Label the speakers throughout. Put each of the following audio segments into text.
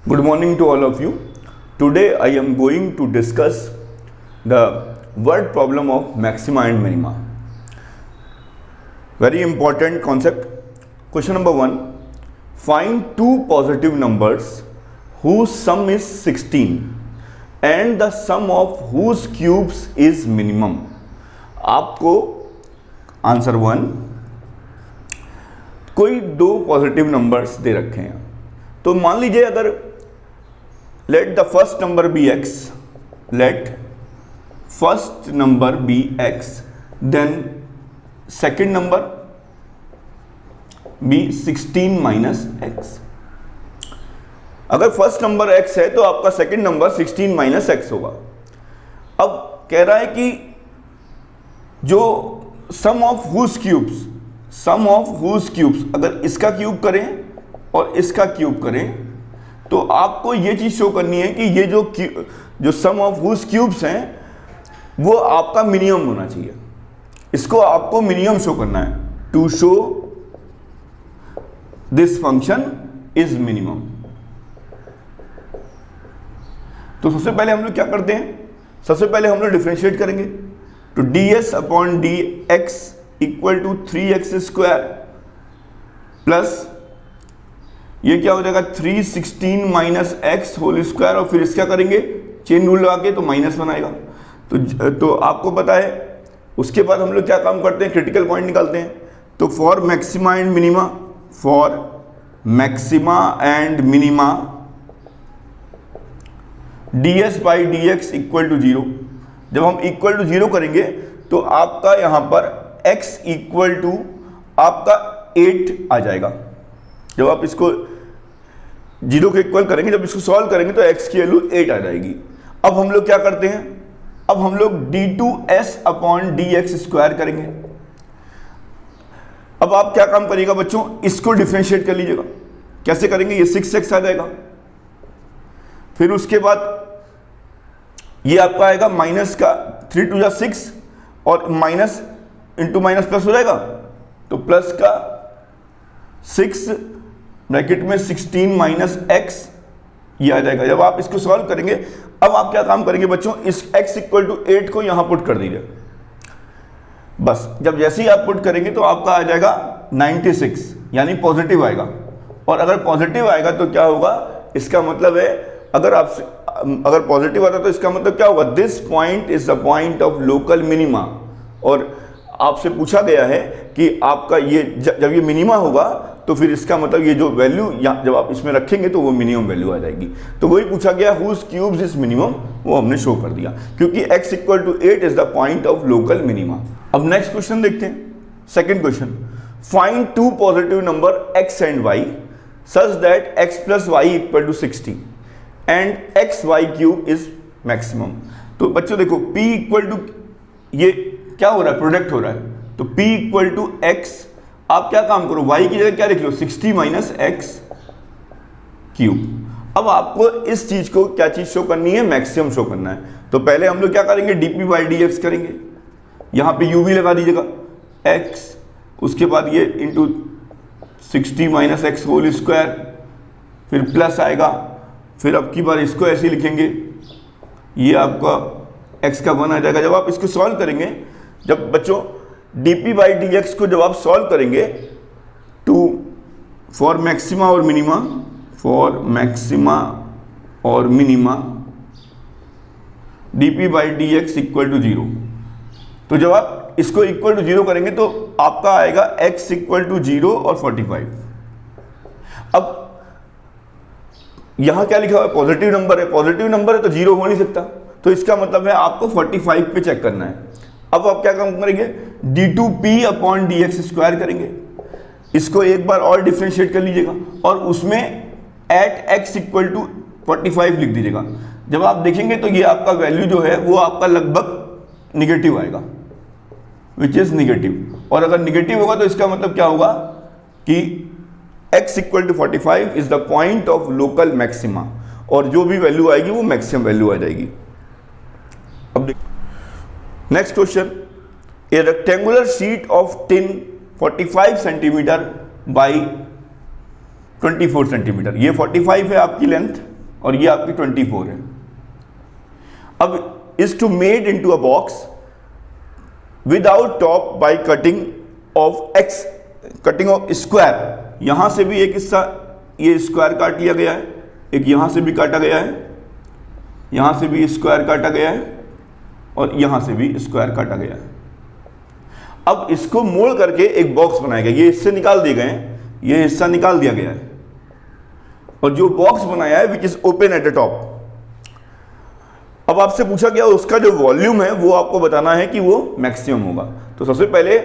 Speaker 1: Good morning to all of you. Today I am going to discuss the word problem of maxima and minima. Very important concept. Question number 1. Find two positive numbers whose sum is 16 and the sum of whose cubes is minimum. आपको answer 1 कोई दो positive numbers they रखे हैं, तो मान लीजिए अगर let the first number be X, let first number be X, then second number be 16 minus X. अगर फर्स्ट नंबर एक्स है तो आपका सेकेंड नंबर 16 माइनस एक्स होगा. अब कह रहा है कि जो sum of whose cubes, sum of whose cubes, अगर इसका क्यूब करें और इसका क्यूब करें तो आपको ये चीज शो करनी है कि ये जो सम ऑफ हुज क्यूब्स हैं वो आपका मिनिमम होना चाहिए. इसको आपको मिनिमम शो करना है. To show this function is minimum. तो सबसे पहले हम लोग क्या करते हैं, सबसे पहले हम लोग डिफरेंशिएट करेंगे. तो ds upon D x equal to 3x square plus ये क्या हो जाएगा 316 माइनस एक्स होल स्क्वायर, और फिर इसका करेंगे चेन रूल लगा के तो माइनस बनाएगा. तो आपको पता है. उसके बाद हम लोग क्या काम करते हैं, क्रिटिकल पॉइंट निकालते हैं. तो for maxima and minima, for maxima and minima ds by D x equal to 0. जब हम इक्वल टू 0 करेंगे तो आपका यहां पर x इक्वल टू आपका 8 आ जाएगा. जब आप इसको 0 के इक्वल करेंगे, जब इसको सॉल्व करेंगे तो x की वैल्यू 8 आ जाएगी. अब हम लोग क्या करते हैं, अब हम लोग d2s upon D X square करेंगे. अब आप क्या काम करिएगा बच्चों, इसको डिफरेंशिएट कर लीजिएगा. कैसे करेंगे, ये 6x आ जाएगा. फिर उसके बाद ये आपका आएगा माइनस का 3 टू 6 और माइनस इंटू माइनस प्लस हो जाएगा. तो प्लस का 6 ब्रैकेट में 16 माइनस एक्स ये आ जाएगा. जब आप इसको सॉल्व करेंगे, अब आप क्या काम करेंगे बच्चों, इस x इक्वल टू 8 को यहां पुट कर दीजिए. बस जब जैसे ही आप पुट करेंगे तो आपका आ जाएगा 96, यानी पॉजिटिव आएगा. और अगर पॉजिटिव आएगा तो क्या होगा, इसका मतलब है अगर पॉजिटिव आता तो इसका मतलब क्या होगा, this point is the point of local minima. और आपसे पूछा गया है कि आपका ये जब ये मिनिमा होगा तो फिर इसका मतलब ये जो वैल्यू जब आप इसमें रखेंगे तो वो मिनिमम वैल्यू आ जाएगी. तो वही पूछा गया हुज क्यूब्स इज मिनिमम, वो हमने शो कर दिया क्योंकि x equal to 8 is the point of local minima. अब नेक्स्ट क्वेश्चन देखते हैं. Second question, find two positive number x and y such that x plus y equal to 60 and X Y cube is maximum. तो बच्चों देखो p equal to, ये क्या हो रहा है, प्रोडक्ट हो रहा है. तो p इक्वल टू एक्स, आप क्या काम करो, y की जगह क्या लिख लो, 60 माइनस एक्स क्यूब. अब आपको इस चीज को क्या चीज शो करनी है, मैक्सिमम शो करना है. तो पहले हम लोग क्या करेंगे, dp बाई डी एक्स करेंगे. यहां पे u भी लगा दीजिएगा x, उसके बाद ये into 60 minus X whole square, फिर प्लस आएगा. फिर अब की बार इसको ऐसे लिखेंगे, ये आपका x का 1 आ जाएगा. जब आप इसको सॉल्व करेंगे, जब बच्चों dp बाई डी एक्स को जब आप सॉल्व करेंगे टू फॉर मैक्सिमा और मिनिमा, फॉर मैक्सिमा और minima dp by D x equal to 0. तो जब आप इसको इक्वल टू 0 करेंगे तो आपका आएगा x इक्वल टू 0 और 45. अब यहां क्या लिखा हुआ है, पॉजिटिव नंबर है. पॉजिटिव नंबर है तो 0 हो नहीं सकता, तो इसका मतलब है आपको 45 पे चेक करना है. अब आप क्या काम करेंगे, d2p upon D X square करेंगे. इसको एक बार और डिफरेंशिएट कर लीजिएगा और उसमें एट x इक्वल टू 45 लिख दीजिएगा. जब आप देखेंगे तो ये आपका वैल्यू जो है वो आपका लगभग निगेटिव आएगा, विच इज निगेटिव. और अगर निगेटिव होगा तो इसका मतलब क्या होगा कि x equal to 45 is the point of local maxima, और जो भी वैल्यू आएगी वो मैक्सिमम वैल्यू आ जाएगी. अब next question, A rectangular sheet of tin 45 centimetre by 24 centimetre, ये 45 है आपकी लेंथ और ये आपकी 24 है। अब is to made into a box without top by cutting off X, cutting off square. यहां से भी एक हिस्सा ये स्क्वायर काट लिया गया है, एक यहां से भी काटा गया है, यहां से भी स्क्वायर काटा गया है और यहां से भी स्क्वायर काटा गया है। अब इसको मोड़ करके एक बॉक्स बनाया गया, ये हिस्से निकाल दिए गए हैं, ये हिस्सा निकाल दिया गया है और जो बॉक्स बनाया है which is open at the top. अब आपसे पूछा गया उसका जो वॉल्यूम है वो आपको बताना है कि वो मैक्सिमम होगा। तो सबसे पहले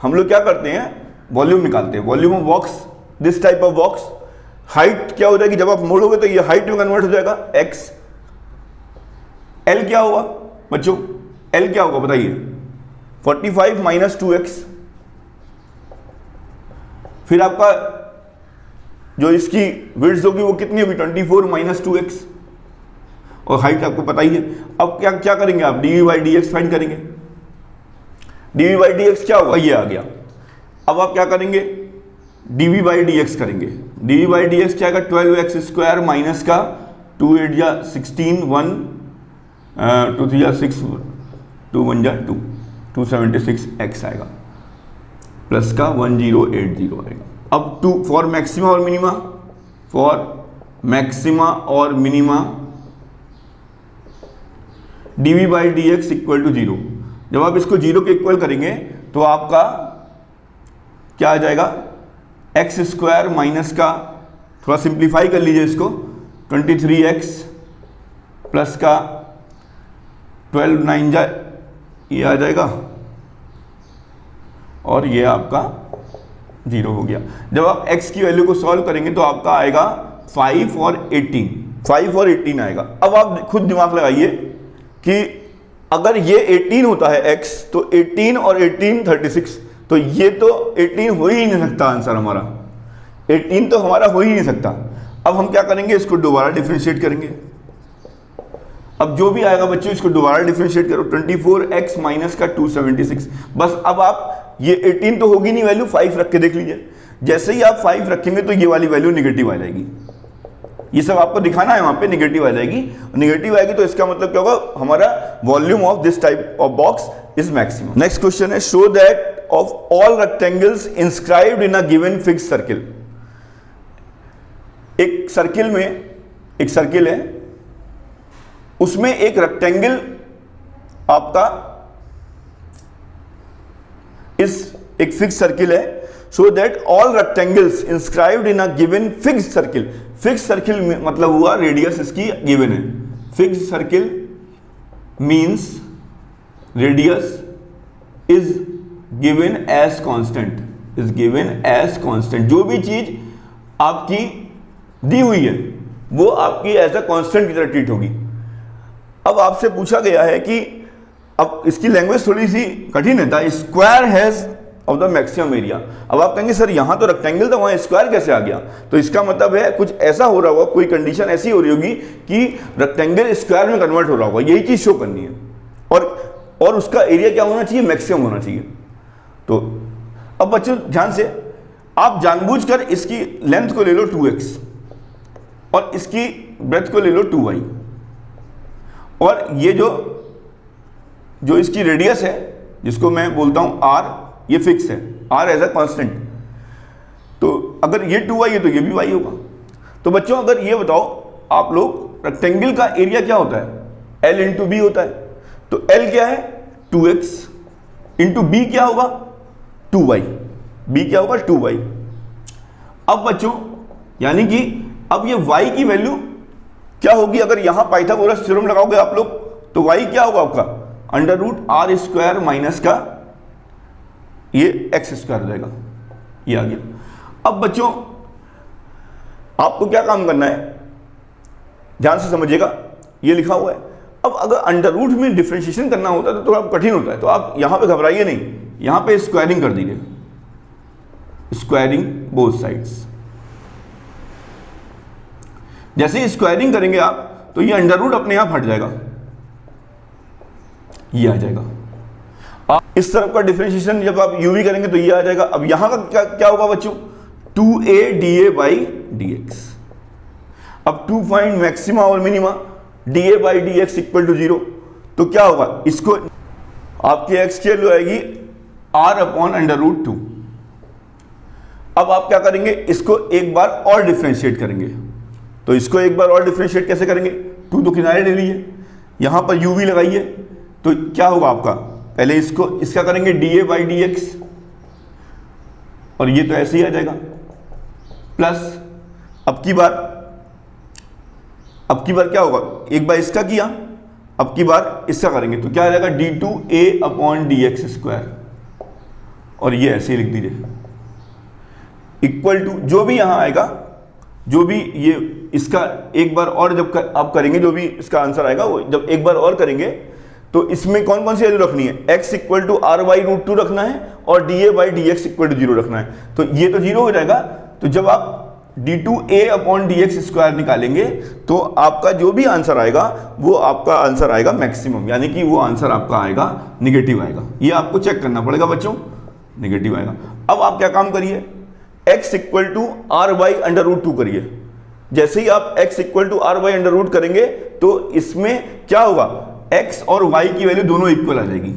Speaker 1: हम लोग क्या करते हैं, वॉल्यूम निकालते हैं। Volume of box, this type of box, height क्या हो जाएगी जब आप मोड़ोगे तो ये हाइट में कन्वर्ट हो जाएगा एक्स। एल क्या होगा बच्चों, एल क्या होगा बताइए, 45 माइनस 2x। फिर आपका जो इसकी विड्थ होगी वो कितनी होगी, 24 माइनस 2x और हाइट आपको पता ही है। अब क्या क्या करेंगे आप, dv by D x find करेंगे। dv बाई डी एक्स क्या होगा, ये आ गया। अब आप क्या करेंगे, dv बाई डी एक्स करेंगे। dv बाई डी एक्स क्या आएगा, 12x स्क्वायर माइनस का 2 8 जा 16, 1 2 3 जा 6, 2 1 जा 2, 276x आएगा प्लस का 1080 आएगा। अब टू फॉर मैक्सिमा और मिनिमा, फॉर मैक्सिमा और minima dv by D x equal to 0। जब आप इसको 0 के इक्वल करेंगे तो आपका क्या आ जाएगा, एक्स स्क्वायर माइनस का, थोड़ा सिंप्लीफाई कर लीजिए इसको, 23x प्लस का 12 9 जा, ये आ जाएगा और ये आपका 0 हो गया। जब आप x की वैल्यू को सॉल्व करेंगे तो आपका आएगा 5 और 18, 5 और 18 आएगा। अब आप खुद दिमाग लगाइए कि अगर ये 18 होता है x तो 18 और 18 36, तो ये तो 18 हो ही नहीं सकता, आंसर हमारा 18 तो हमारा हो ही नहीं सकता। अब हम क्या करेंगे, इसको दोबारा डिफरेंशिएट करेंगे। अब जो भी आएगा बच्चों इसको दोबारा डिफरेंशिएट करो, 24x माइनस का 276। बस अब आप ये 18 तो होगी नहीं वैल्यू, 5 रख के देख लीजिए। जैसे ही आप 5 रखेंगे तो ये वाली वैल्यू निगेटिव आ जाएगी। ये सब आपको दिखाना है, वहां पे निगेटिव आ जाएगी। निगेटिव आएगी तो इसका मतलब क्या होगा, हमारा volume of this type of box is maximum. Next question है, show that of all rectangles inscribed in a given fixed circle. एक सर्किल में, एक सर्किल है, उसमें एक रेक्टेंगल आपका इस एक फिक्स सर्किल है। So that all rectangles inscribed in a given fixed circle. Fix circle मतलब हुआ रेडियस इसकी गिवन है। Fix circle means radius is given as constant, is given as constant. जो भी चीज आपकी दी हुई है वो आपकी एज अ कांस्टेंट की तरह ट्रीट होगी। अब आपसे पूछा गया है कि, अब इसकी लैंग्वेज थोड़ी सी कठिन है, the square has of the maximum area. अब आप कहेंगे सर यहां तो रेक्टेंगल था, वहां स्क्वायर कैसे आ गया? तो इसका मतलब है कुछ ऐसा हो रहा होगा, कोई कंडीशन ऐसी हो रही होगी कि रेक्टेंगल स्क्वायर में कन्वर्ट हो रहा होगा, यही चीज शो करनी है। और उसका एरिया क्या होना चाहिए, मैक्सिमम होना चाहिए। तो अब बच्चों ध्यान से, आप जानबूझकर इसकी लेंथ को ले लो 2x और इसकी ब्रेथ को ले लो 2y, और ये जो इसकी रेडियस है जिसको मैं बोलता हूं r, ये फिक्स है, r एज अ कांस्टेंट। तो अगर ये 2y है तो ये भी y होगा। तो बच्चों अगर ये बताओ आप लोग, रेक्टेंगल का एरिया क्या होता है, l इंटू बी होता है। तो l क्या है 2x इंटू बी क्या होगा 2y, b क्या होगा 2y। अब बच्चों यानी कि अब ये y की वैल्यू क्या होगी, अगर यहां पाइथागोरस थ्योरम लगाओगे आप लोग तो y क्या होगा आपका under root r square minus का ये x स्क्वायर हो जाएगा, ये आ गया। अब बच्चों आपको क्या काम करना है, ध्यान से समझिएगा, ये लिखा हुआ है। अब अगर अंडर रूट में डिफरेंशिएशन करना होता है तो थोड़ा कठिन होता है, तो आप यहां पे घबराइए नहीं, यहां पे स्क्वायरिंग कर दीजिए, स्क्वायरिंग बोथ साइड्स। जैसे ही स्क्वायरिंग करेंगे आप तो ये अंडर रूट अपने आप हट जाएगा, ये आ जाएगा। आप इस तरफ का डिफरेंशिएशन जब आप यूवी करेंगे तो ये आ जाएगा। अब यहां का क्या होगा बच्चों, 2a dA by dx। अब टू फाइंड मैक्सिमा और minima, dA by D x equal to 0, तो क्या होगा, इसको आपकी x की वैल्यू आएगी r अपॉन अंडर रूट 2। अब आप क्या करेंगे, इसको एक बार और डिफ्रेंशिएट करेंगे। तो इसको एक बार और डिफ्रेंशिएट कैसे करेंगे, 2 तो किनारे ले लीजिए, यहां पर u भी लगाइए, तो क्या होगा आपका, पहले इसको इसका करेंगे dA बाई डी एक्स, और ये तो ऐसे ही आ जाएगा, प्लस अब की बार क्या होगा, एक बार इसका किया, अब की बार इसका करेंगे, तो क्या आ जाएगा d2a upon D X square, और ये ऐसे ही लिख दीजिए, इक्वल टू जो भी यहां आएगा, जो भी ये इसका एक बार और जब आप करेंगे, जो भी इसका आंसर आएगा वो जब एक बार और करेंगे, तो इसमें कौन कौन सी वैल्यू रखनी है, x equal to R by root 2 रखना है, और dA by D x equal to 0 रखना है। तो ये तो 0 हो जाएगा, तो जब आप d2a upon D X square निकालेंगे, तो आपका जो भी आंसर आएगा वो आपका आंसर आएगा मैक्सिमम, यानी कि वो आंसर आपका आएगा निगेटिव आएगा। ये आपको चेक करना पड़ेगा बच्चों, निगेटिव आएगा। अब आप क्या काम करिए, x equal to R by under root 2 करिए। जैसे ही आप x equal to R by under root करेंगे, तो इसमें क्या होगा, x और y की वैल्यू दोनों इक्वल आ जाएगी,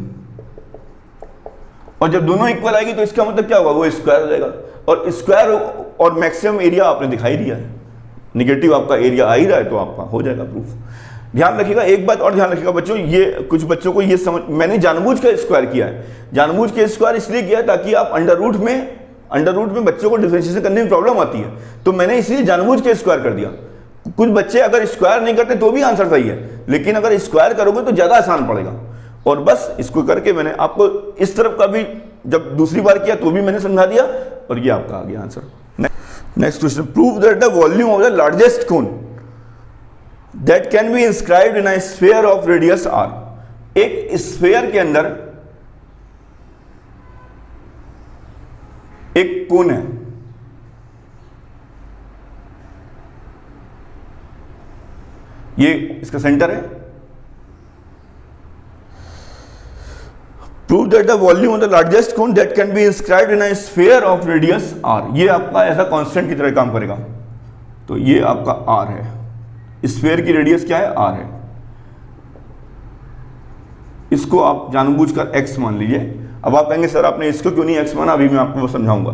Speaker 1: और जब दोनों इक्वल आएगी तो इसका मतलब क्या होगा, वो स्क्वायर हो जाएगा, और स्क्वायर और मैक्सिमम एरिया आपने दिखाई दिया है, निगेटिव आपका एरिया आ ही रहा है, तो आपका हो जाएगा प्रूफ। ध्यान रखिएगा, एक बात और ध्यान रखिएगा बच्चों, ये कुछ बच्चों को ये समझ, मैंने जानबूझ के स्क्वायर किया है, जानबूझ के स्क्वायर इसलिए किया ताकि आप अंडर रूट में बच्चों को डिफरेंशिएशन करने में प्रॉब्लम आती है, तो मैंने इसलिए जानबूझ के स्क्वायर कर दिया। कुछ बच्चे अगर स्क्वायर नहीं करते तो भी आंसर सही है, लेकिन अगर स्क्वायर करोगे तो ज्यादा आसान पड़ेगा, और बस इसको करके मैंने आपको इस तरफ का भी जब दूसरी बार किया तो भी मैंने समझा दिया, और ये आपका आ गया answer. Next question, prove that the volume of the largest cone that can be inscribed in a sphere of radius r। एक स्फीयर के अंदर एक कोन है, ये इसका सेंटर है। Prove that the volume of the largest cone that can be inscribed in a sphere of radius r। ये आपका ऐसा कांस्टेंट की तरह काम करेगा, तो ये आपका r है, स्फीयर की रेडियस क्या है, r है, इसको आप जानबूझकर x मान लीजिए। अब आप कहेंगे सर आपने इसको क्यों नहीं x माना, अभी मैं आपको वो समझाऊंगा।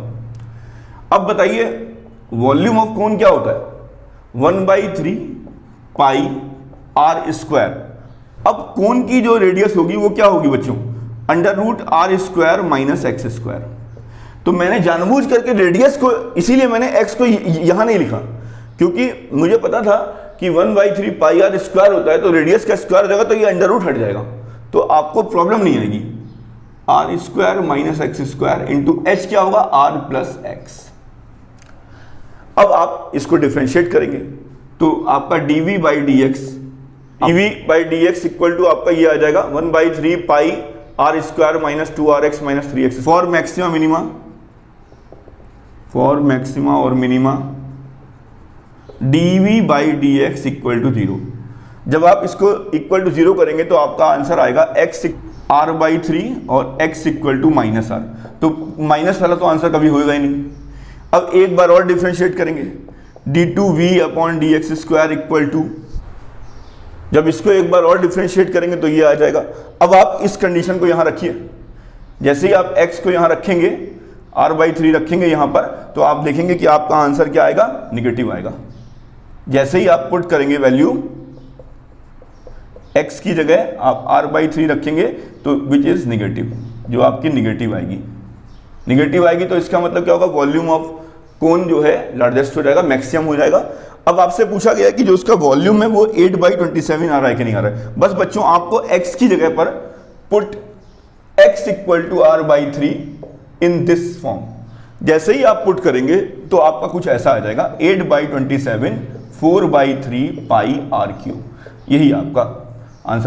Speaker 1: अब बताइए वॉल्यूम ऑफ कोन क्या होता है, 1/3 पाई r स्क्वायर। अब कोन की जो रेडियस होगी वो क्या होगी बच्चों, under root r square minus X square. तो मैंने जानबूझ करके रेडियस को, इसीलिए मैंने x को यहां नहीं लिखा, क्योंकि मुझे पता था कि 1/3 पाई r स्क्वायर होता है, तो रेडियस का स्क्वायर हो जाएगा तो ये अंडर रूट हट जाएगा, तो आपको प्रॉब्लम नहीं आएगी। r square minus X square into H क्या होगा, r प्लस एक्स। अब आप इसको डिफ्रेंशिएट करेंगे, तो आपका dv by D x equal to आपका ये आ जाएगा 1/3 pi r square minus 2rx minus 3x for maxima और minima dv by D x equal to 0। जब आप इसको इक्वल टू 0 करेंगे तो आपका आंसर आएगा x r/3 और x equal to minus r। तो माइनस वाला तो आंसर कभी होएगा ही नहीं। अब एक बार और डिफ्रेंशिएट करेंगे, d2v upon D X square equal to, जब इसको एक बार और डिफ्रेंशिएट करेंगे तो ये आ जाएगा। अब आप इस कंडीशन को यहां रखिए, जैसे ही आप x को यहां रखेंगे, r/3 रखेंगे यहां पर, तो आप देखेंगे कि आपका आंसर क्या आएगा, निगेटिव आएगा। जैसे ही आप पुट करेंगे वैल्यू x की जगह आप r/3 रखेंगे, तो विच इज निगेटिव, जो आपकी निगेटिव आएगी। तो इसका मतलब क्या होगा, वॉल्यूम ऑफ कोन जो है लार्जेस्ट हो जाएगा, मैक्सिमम हो जाएगा। अब आपसे पूछा गया है कि जो उसका वॉल्यूम है वो 8/27 आ रहा है कि नहीं आ रहा है। बस बच्चों आपको x की जगह पर put x equal to r/3 in this form, जैसे ही आप पुट करेंगे तो आपका कुछ ऐसा आ जाएगा, 8/27 4/3 पाई r क्यूब। यही आपका आंसर